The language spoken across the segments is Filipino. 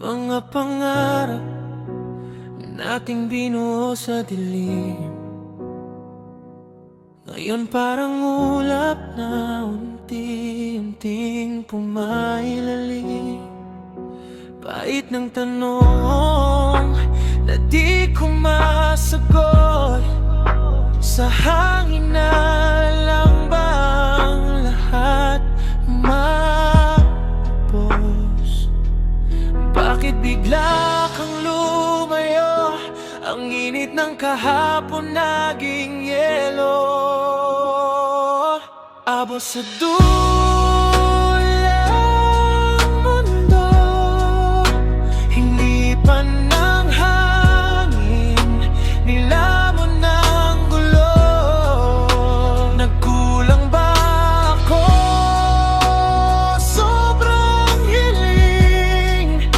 Mga pangarap nating binuo sa dilim, ngayon parang ulap na unti-unting pumailalim. Pait ng tanong na di ko masagot, sa hangin na lang bang lahat mapos? Bakit bigla kang lumayo? Ang init ng kahapon naging yelo. Abot sa dulang mundo, hinipan ng hangin, nilamon ng gulo. Nagkulang ba ako? Sobrang hiling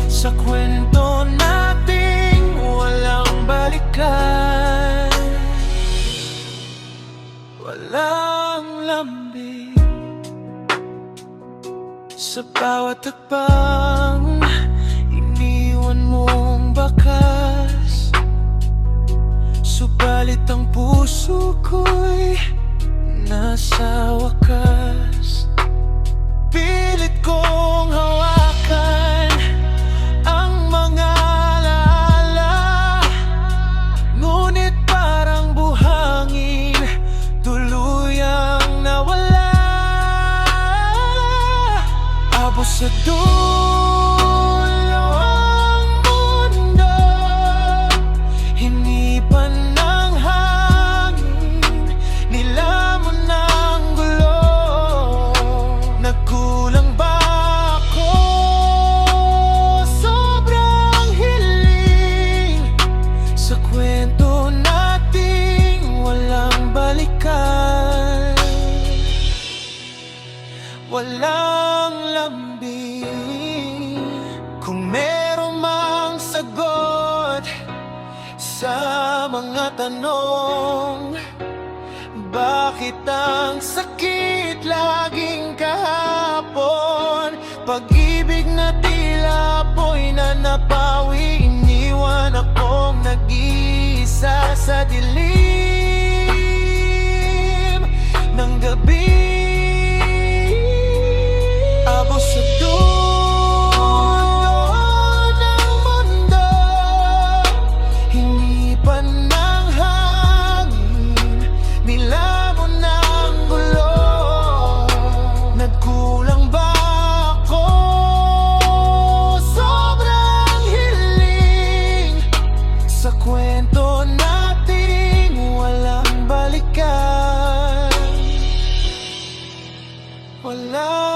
sa kwento nating walang balikan. Walang lambing sa bawat takbang iniwan mong bakas, subalit ang puso ko'y nasa wakas. Pilit kong hawakan ang mga alaala, ngunit parang buhangin tuluyang nawala. Abot sa dulo ang mundo, hinipan ng hangin, nilamon ng gulo. Nagkulang ba ako? Sobrang hiling sa kwento nating walang balikan. Walang lambing. Kung meron mang sagot sa mga tanong, bakit ang sakit laging kahapon? Pag-ibig na tila apoy na napawi, iniwan akong nag-iisa sa dilim ng gabi. Abot sa dulo ng mundo, hinipan ng hangin, nilamon ng gulo. Nagkulang ba ako? Sobrang hiling sa kwento nating walang balikan. Wala